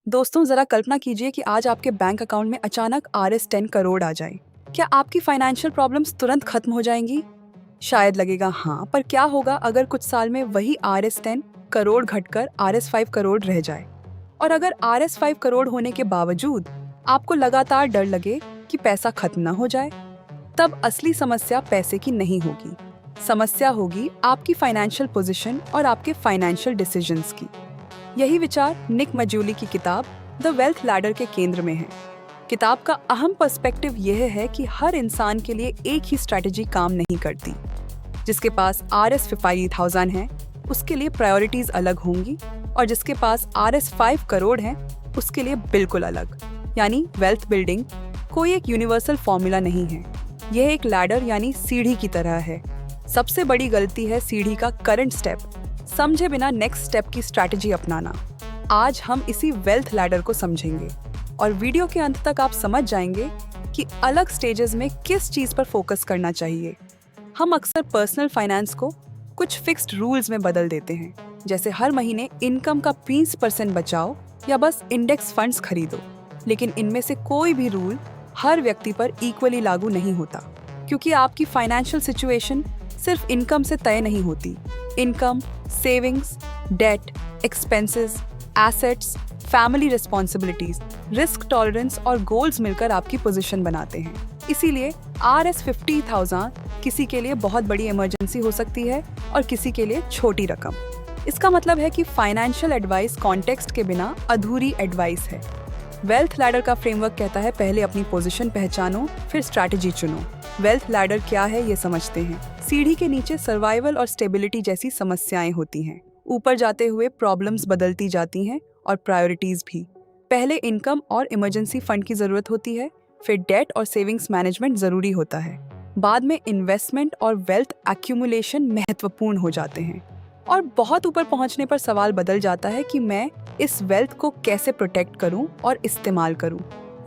दोस्तों जरा कल्पना कीजिए कि आज आपके बैंक अकाउंट में अचानक RS 10 करोड़ आ जाए। क्या आपकी फाइनेंशियल प्रॉब्लम्स तुरंत खत्म हो जाएंगी? शायद लगेगा हाँ, पर क्या होगा अगर कुछ साल में वही RS 10 करोड़ घटकर RS 5 करोड़ रह जाए? और अगर RS 5 करोड़ होने के बावजूद आपको लगातार डर लगे कि पैसा खत्म न हो जाए, तब असली समस्या पैसे की नहीं होगी। समस्या होगी आपकी फाइनेंशियल पोजीशन और आपके फाइनेंशियल डिसीजंस की। यही विचार निक मजूली की किताब द वेल्थ लैडर के केंद्र में है। किताब का अहम पर्सपेक्टिव यह है कि हर इंसान के लिए एक ही स्ट्रैटेजी काम नहीं करती। जिसके पास RS 50,000 है, उसके लिए प्रायोरिटीज अलग होंगी, और जिसके पास RS 5 करोड़ है, उसके लिए बिल्कुल अलग। यानी वेल्थ बिल्डिंग कोई एक यूनिवर्सल फॉर्मूला नहीं है, यह एक लैडर यानी सीढ़ी की तरह है। सबसे बड़ी गलती है सीढ़ी का करंट स्टेप समझे बिना नेक्स्ट स्टेप की स्ट्रैटेजी अपनाना। आज हम इसी वेल्थ लैडर को समझेंगे और वीडियो के अंत तक आप समझ जाएंगे कि अलग स्टेजेस में किस चीज पर फोकस करना चाहिए। हम अक्सर पर्सनल फाइनेंस को कुछ फिक्स्ड रूल्स में बदल देते हैं, जैसे हर महीने इनकम का 20% बचाओ या बस इंडेक्स फंड्स खरीदो। लेकिन इनमें से कोई भी रूल हर व्यक्ति पर इक्वली लागू नहीं होता, क्योंकि आपकी फाइनेंशियल सिचुएशन सिर्फ इनकम से तय नहीं होती। Income, savings, debt, expenses, assets, family responsibilities, risk tolerance और गोल्स मिलकर आपकी पोजीशन बनाते हैं। इसीलिए RS 50,000 किसी के लिए बहुत बड़ी इमरजेंसी हो सकती है और किसी के लिए छोटी रकम। इसका मतलब है कि फाइनेंशियल एडवाइस कॉन्टेक्स्ट के बिना अधूरी एडवाइस है। वेल्थ लैडर का फ्रेमवर्क कहता है पहले अपनी पोजीशन पहचानो, फिर स्ट्रैटेजी चुनो। वेल्थ लैडर क्या है ये समझते हैं। सीढ़ी के नीचे सर्वाइवल और स्टेबिलिटी जैसी समस्याएं होती हैं। ऊपर जाते हुए प्रॉब्लम्स बदलती जाती हैं और प्रायोरिटीज भी। पहले इनकम और इमरजेंसी फंड की जरूरत होती है, फिर डेट और सेविंग्स मैनेजमेंट जरूरी होता है। बाद में इन्वेस्टमेंट और वेल्थ एक्यूमुलेशन महत्वपूर्ण हो जाते हैं। और बहुत ऊपर पहुंचने पर सवाल बदल जाता है कि मैं इस वेल्थ को कैसे प्रोटेक्ट करूं और इस्तेमाल करूं।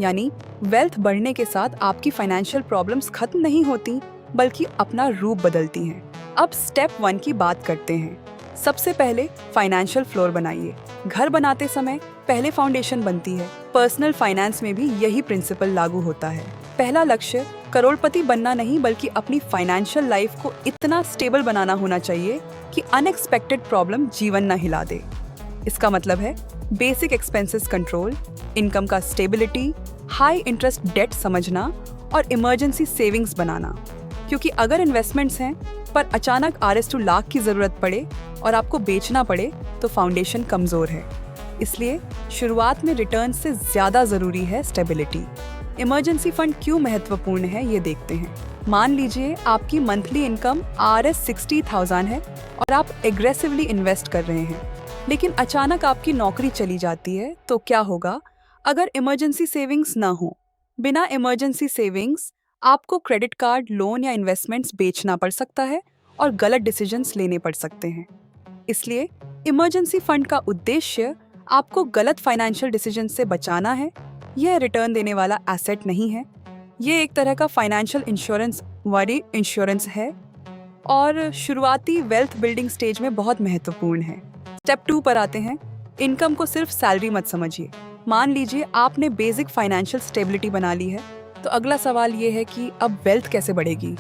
यानी वेल्थ बढ़ने के साथ आपकी फाइनेंशियल प्रॉब्लम्स खत्म नहीं होती, बल्कि अपना रूप बदलती हैं। अब स्टेप 1 की बात करते हैं। सबसे पहले फाइनेंशियल फ्लोर बनाइए। घर बनाते समय पहले फाउंडेशन बनती है। पर्सनल फाइनेंस में भी यही प्रिंसिपल लागू होता है। पहला लक्ष्य करोड़पति बनना नहीं, बल्कि अपनी फाइनेंशियल लाइफ को इतना स्टेबल बनाना होना चाहिए कि अनएक्सपेक्टेड प्रॉब्लम जीवन न हिला दे। इसका मतलब है बेसिक एक्सपेंसेस कंट्रोल, इनकम का स्टेबिलिटी, हाई इंटरेस्ट डेट समझना और इमरजेंसी सेविंग्स बनाना। क्योंकि अगर इन्वेस्टमेंट्स हैं पर अचानक RS 2 लाख की जरूरत पड़े और आपको बेचना पड़े, तो फाउंडेशन कमजोर है। इसलिए शुरुआत में रिटर्न से ज्यादा जरूरी है स्टेबिलिटी। इमरजेंसी फंड क्यों महत्वपूर्ण है ये देखते हैं। मान लीजिए आपकी मंथली इनकम RS 60,000 है और आप एग्रेसिवली इन्वेस्ट कर रहे हैं, लेकिन अचानक आपकी नौकरी चली जाती है, तो क्या होगा अगर इमरजेंसी सेविंग्स ना हो? बिना इमरजेंसी सेविंग्स आपको क्रेडिट कार्ड, लोन या इन्वेस्टमेंट्स बेचना पड़ सकता है और गलत डिसीजंस लेने पड़ सकते हैं। इसलिए इमरजेंसी फंड का उद्देश्य आपको गलत फाइनेंशियल डिसीजन से बचाना है। यह रिटर्न देने वाला एसेट नहीं है, ये एक तरह का फाइनेंशियल इंश्योरेंस, वरी इंश्योरेंस है, और शुरुआती वेल्थ बिल्डिंग स्टेज में बहुत महत्वपूर्ण है। स्टेप 2 पर आते हैं। इनकम को सिर्फ सैलरी मत समझिए। मान लीजिए आपने बेसिक फाइनेंशियल स्टेबिलिटी बना ली है, तो अगला सवाल ये है कि अब वेल्थ कैसे बढ़ेगी।